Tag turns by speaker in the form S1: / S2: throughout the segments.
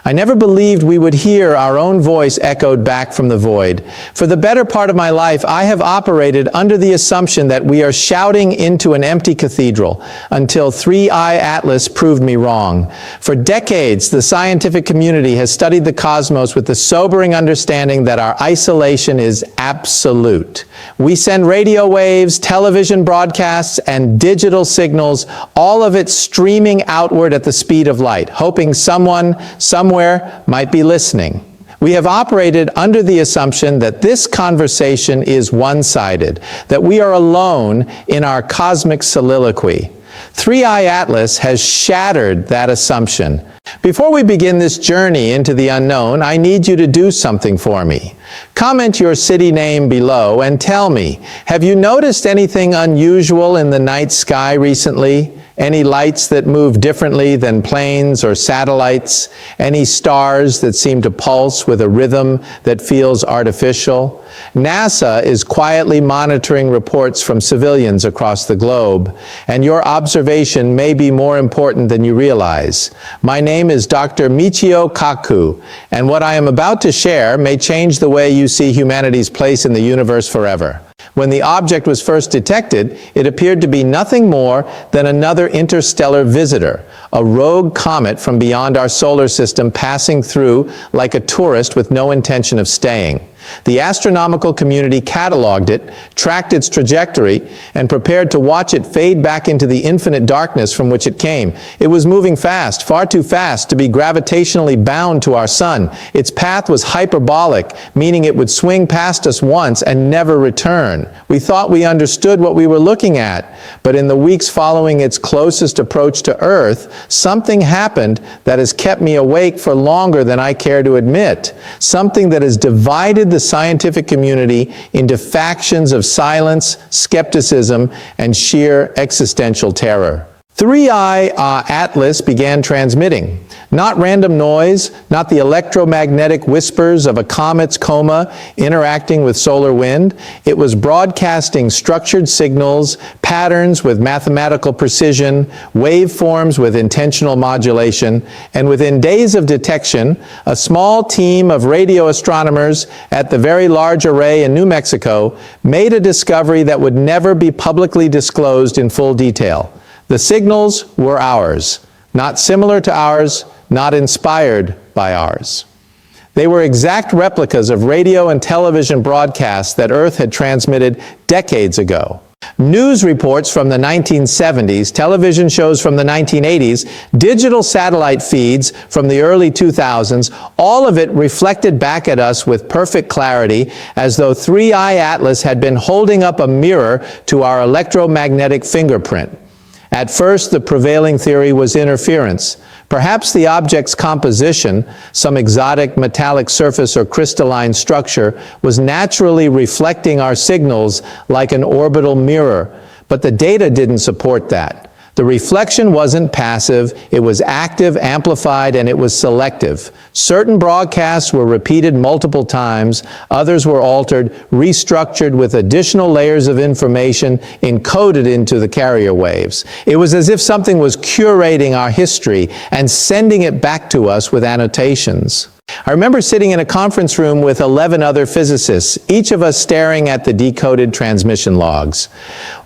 S1: I never believed we would hear our own voice echoed back from the void. For the better part of my life, I have operated under the assumption that we are shouting into an empty cathedral, until 3I Atlas proved me wrong. For decades, the scientific community has studied the cosmos with the sobering understanding that our isolation is absolute. We send radio waves, television broadcasts, and digital signals, all of it streaming outward at the speed of light, hoping someone, somewhere, might be listening. We have operated under the assumption that this conversation is one-sided, that we are alone in our cosmic soliloquy. 3I Atlas has shattered that assumption. Before we begin this journey into the unknown, I need you to do something for me. Comment your city name below and tell me, have you noticed anything unusual in the night sky recently? Any lights that move differently than planes or satellites? Any stars that seem to pulse with a rhythm that feels artificial? NASA is quietly monitoring reports from civilians across the globe, and your observation may be more important than you realize. My name is Dr. Michio Kaku, and what I am about to share may change the way you see humanity's place in the universe forever. When the object was first detected, it appeared to be nothing more than another interstellar visitor, a rogue comet from beyond our solar system passing through like a tourist with no intention of staying. The astronomical community cataloged it, tracked its trajectory, and prepared to watch it fade back into the infinite darkness from which it came. It was moving fast, far too fast to be gravitationally bound to our sun. Its path was hyperbolic, meaning it would swing past us once and never return. We thought we understood what we were looking at, but in the weeks following its closest approach to Earth, something happened that has kept me awake for longer than I care to admit. Something that has divided the scientific community into factions of silence, skepticism, and sheer existential terror. 3I Atlas began transmitting. Not random noise, not the electromagnetic whispers of a comet's coma interacting with solar wind. It was broadcasting structured signals, patterns with mathematical precision, waveforms with intentional modulation, and within days of detection, a small team of radio astronomers at the Very Large Array in New Mexico made a discovery that would never be publicly disclosed in full detail. The signals were ours, not similar to ours, not inspired by ours. They were exact replicas of radio and television broadcasts that Earth had transmitted decades ago. News reports from the 1970s, television shows from the 1980s, digital satellite feeds from the early 2000s, all of it reflected back at us with perfect clarity, as though 3I Atlas had been holding up a mirror to our electromagnetic fingerprint. At first, the prevailing theory was interference. Perhaps the object's composition, some exotic metallic surface or crystalline structure, was naturally reflecting our signals like an orbital mirror, but the data didn't support that. The reflection wasn't passive, it was active, amplified, and it was selective. Certain broadcasts were repeated multiple times, others were altered, restructured with additional layers of information encoded into the carrier waves. It was as if something was curating our history and sending it back to us with annotations. I remember sitting in a conference room with 11 other physicists, each of us staring at the decoded transmission logs.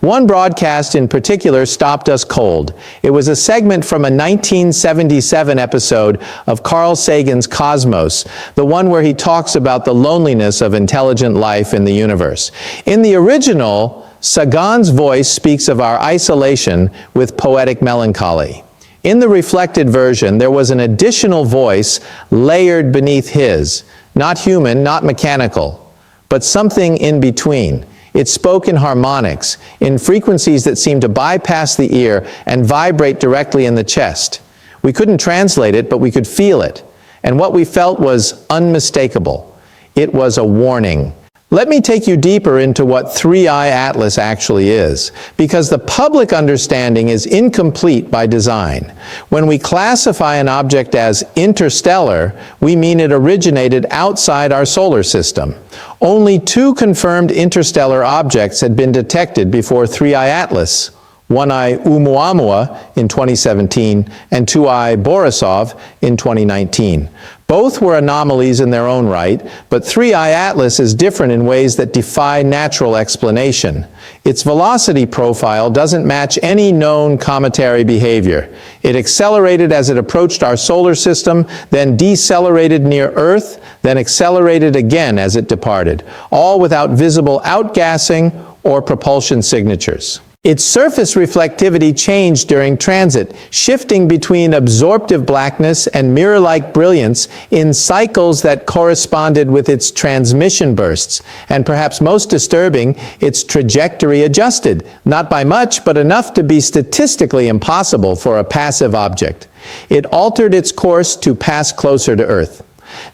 S1: One broadcast in particular stopped us cold. It was a segment from a 1977 episode of Carl Sagan's Cosmos, the one where he talks about the loneliness of intelligent life in the universe. In the original, Sagan's voice speaks of our isolation with poetic melancholy. In the reflected version, there was an additional voice layered beneath his, not human, not mechanical, but something in between. It spoke in harmonics, in frequencies that seemed to bypass the ear and vibrate directly in the chest. We couldn't translate it, but we could feel it. And what we felt was unmistakable. It was a warning. Let me take you deeper into what 3I Atlas actually is, because the public understanding is incomplete by design. When we classify an object as interstellar, we mean it originated outside our solar system. Only 2 confirmed interstellar objects had been detected before 3I Atlas. 1I Oumuamua in 2017, and 2I Borisov in 2019. Both were anomalies in their own right, but 3I Atlas is different in ways that defy natural explanation. Its velocity profile doesn't match any known cometary behavior. It accelerated as it approached our solar system, then decelerated near Earth, then accelerated again as it departed, all without visible outgassing or propulsion signatures. Its surface reflectivity changed during transit, shifting between absorptive blackness and mirror-like brilliance in cycles that corresponded with its transmission bursts. And perhaps most disturbing, its trajectory adjusted, not by much, but enough to be statistically impossible for a passive object. It altered its course to pass closer to Earth.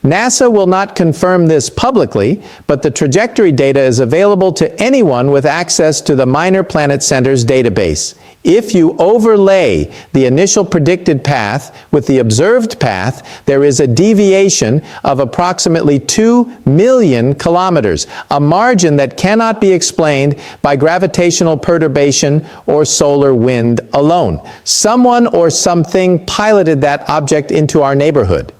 S1: NASA will not confirm this publicly, but the trajectory data is available to anyone with access to the Minor Planet Center's database. If you overlay the initial predicted path with the observed path, there is a deviation of approximately 2 million kilometers, a margin that cannot be explained by gravitational perturbation or solar wind alone. Someone or something piloted that object into our neighborhood.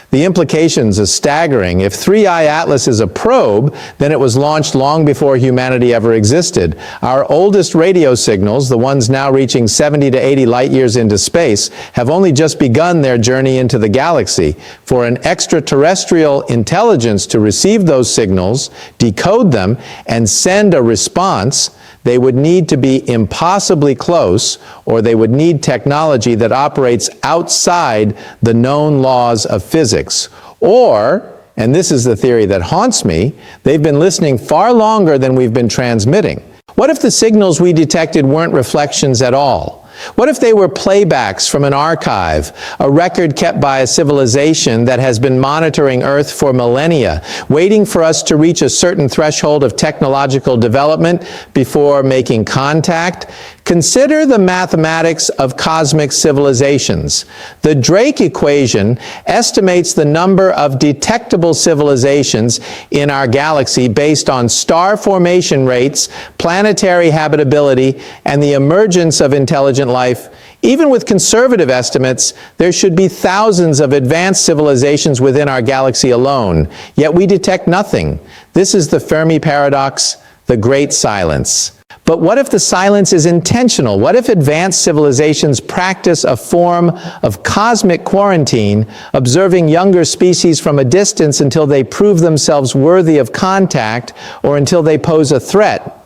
S1: The implications are staggering. If 3I Atlas is a probe, then it was launched long before humanity ever existed. Our oldest radio signals, the ones now reaching 70 to 80 light years into space, have only just begun their journey into the galaxy. For an extraterrestrial intelligence to receive those signals, decode them, and send a response, they would need to be impossibly close, or they would need technology that operates outside the known laws of physics. Or, and this is the theory that haunts me, they've been listening far longer than we've been transmitting. What if the signals we detected weren't reflections at all? What if they were playbacks from an archive, a record kept by a civilization that has been monitoring Earth for millennia, waiting for us to reach a certain threshold of technological development before making contact? Consider the mathematics of cosmic civilizations. The Drake equation estimates the number of detectable civilizations in our galaxy based on star formation rates, planetary habitability, and the emergence of intelligent life. Even with conservative estimates, there should be thousands of advanced civilizations within our galaxy alone, yet we detect nothing. This is the Fermi paradox, the great silence. But what if the silence is intentional? What if advanced civilizations practice a form of cosmic quarantine, observing younger species from a distance until they prove themselves worthy of contact or until they pose a threat?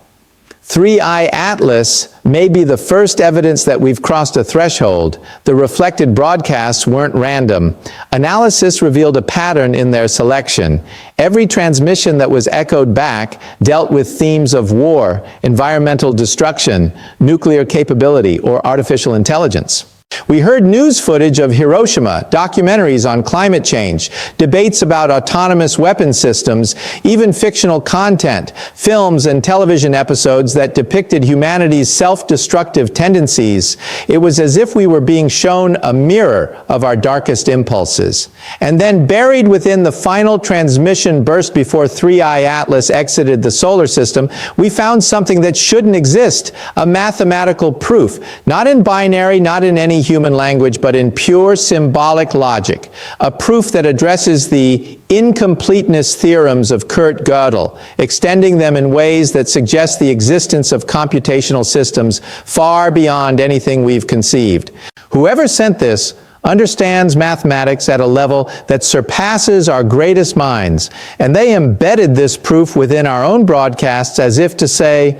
S1: 3I Atlas may be the first evidence that we've crossed a threshold. The reflected broadcasts weren't random. Analysis revealed a pattern in their selection. Every transmission that was echoed back dealt with themes of war, environmental destruction, nuclear capability, or artificial intelligence. We heard news footage of Hiroshima, documentaries on climate change, debates about autonomous weapon systems, even fictional content, films and television episodes that depicted humanity's self-destructive tendencies. It was as if we were being shown a mirror of our darkest impulses. And then buried within the final transmission burst before 3I Atlas exited the solar system, we found something that shouldn't exist, a mathematical proof, not in binary, not in any human language, but in pure symbolic logic, a proof that addresses the incompleteness theorems of Kurt Gödel, extending them in ways that suggest the existence of computational systems far beyond anything we've conceived. Whoever sent this understands mathematics at a level that surpasses our greatest minds, and they embedded this proof within our own broadcasts as if to say,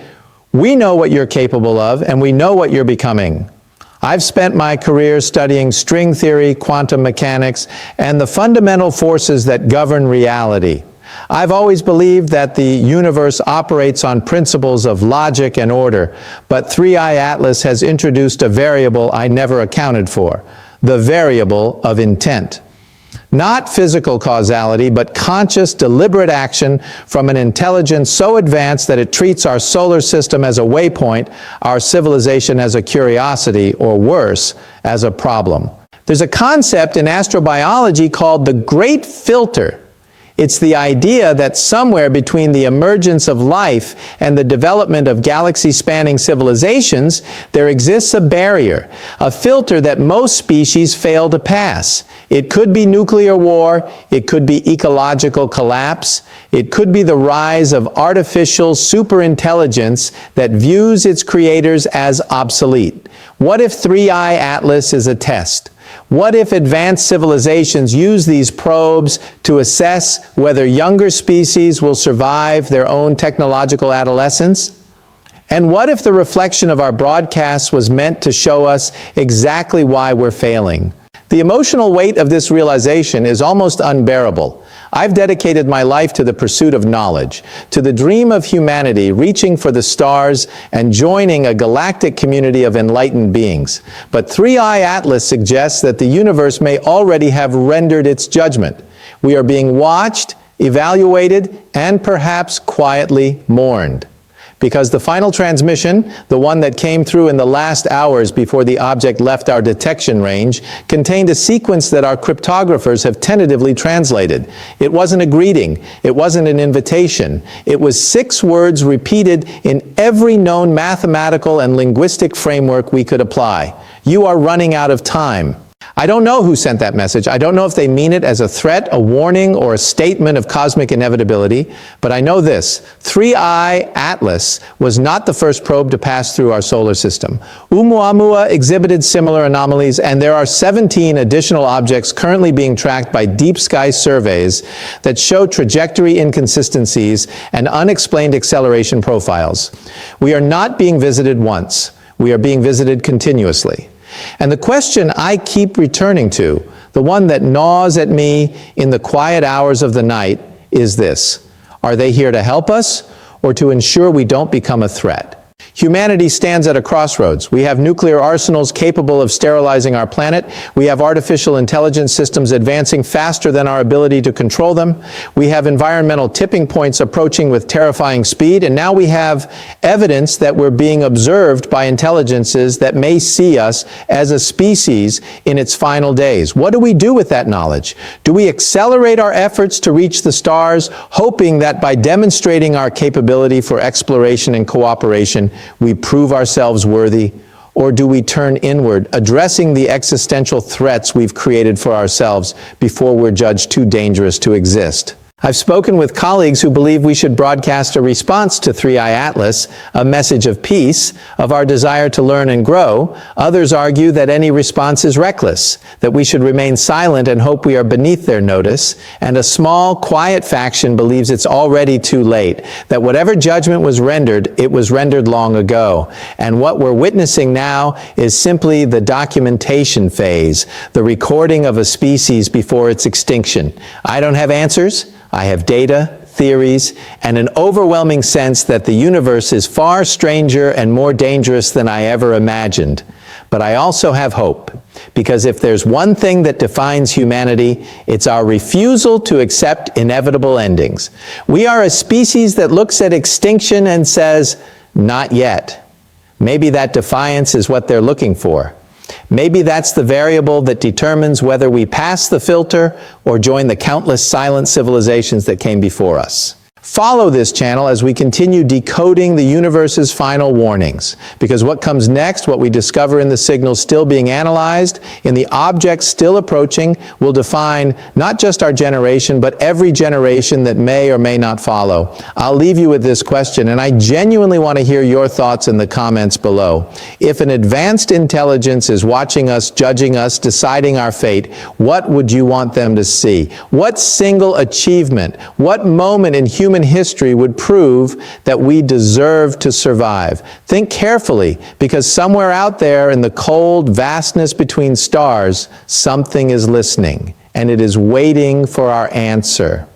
S1: we know what you're capable of, and we know what you're becoming. I've spent my career studying string theory, quantum mechanics, and the fundamental forces that govern reality. I've always believed that the universe operates on principles of logic and order, but 3I Atlas has introduced a variable I never accounted for, the variable of intent. Not physical causality, but conscious, deliberate action from an intelligence so advanced that it treats our solar system as a waypoint, our civilization as a curiosity, or worse, as a problem. There's a concept in astrobiology called the great filter. It's the idea that somewhere between the emergence of life and the development of galaxy-spanning civilizations, there exists a barrier, a filter that most species fail to pass. It could be nuclear war, it could be ecological collapse, it could be the rise of artificial superintelligence that views its creators as obsolete. What if 3i Atlas is a test? What if advanced civilizations use these probes to assess whether younger species will survive their own technological adolescence? And what if the reflection of our broadcasts was meant to show us exactly why we're failing? The emotional weight of this realization is almost unbearable. I've dedicated my life to the pursuit of knowledge, to the dream of humanity reaching for the stars and joining a galactic community of enlightened beings. But 3i Atlas suggests that the universe may already have rendered its judgment. We are being watched, evaluated, and perhaps quietly mourned. Because the final transmission, the one that came through in the last hours before the object left our detection range, contained a sequence that our cryptographers have tentatively translated. It wasn't a greeting. It wasn't an invitation. It was 6 words repeated in every known mathematical and linguistic framework we could apply. You are running out of time. I don't know who sent that message. I don't know if they mean it as a threat, a warning, or a statement of cosmic inevitability, but I know this. 3i Atlas was not the first probe to pass through our solar system. Oumuamua exhibited similar anomalies, and there are 17 additional objects currently being tracked by deep sky surveys that show trajectory inconsistencies and unexplained acceleration profiles. We are not being visited once. We are being visited continuously. And the question I keep returning to, the one that gnaws at me in the quiet hours of the night, is this: are they here to help us or to ensure we don't become a threat? Humanity stands at a crossroads. We have nuclear arsenals capable of sterilizing our planet. We have artificial intelligence systems advancing faster than our ability to control them. We have environmental tipping points approaching with terrifying speed. And now we have evidence that we're being observed by intelligences that may see us as a species in its final days. What do we do with that knowledge? Do we accelerate our efforts to reach the stars, hoping that by demonstrating our capability for exploration and cooperation, we prove ourselves worthy? Or do we turn inward, addressing the existential threats we've created for ourselves before we're judged too dangerous to exist? I've spoken with colleagues who believe we should broadcast a response to 3i Atlas, a message of peace, of our desire to learn and grow. Others argue that any response is reckless, that we should remain silent and hope we are beneath their notice. And a small, quiet faction believes it's already too late, that whatever judgment was rendered, it was rendered long ago. And what we're witnessing now is simply the documentation phase, the recording of a species before its extinction. I don't have answers. I have data, theories, and an overwhelming sense that the universe is far stranger and more dangerous than I ever imagined. But I also have hope, because if there's one thing that defines humanity, it's our refusal to accept inevitable endings. We are a species that looks at extinction and says, not yet. Maybe that defiance is what they're looking for. Maybe that's the variable that determines whether we pass the filter or join the countless silent civilizations that came before us. Follow this channel as we continue decoding the universe's final warnings, because what comes next, what we discover in the signals still being analyzed, in the objects still approaching, will define not just our generation, but every generation that may or may not follow. I'll leave you with this question, and I genuinely want to hear your thoughts in the comments below. If an advanced intelligence is watching us, judging us, deciding our fate, what would you want them to see? What single achievement, what moment in human history would prove that we deserve to survive? Think carefully, because somewhere out there in the cold vastness between stars, something is listening, and it is waiting for our answer.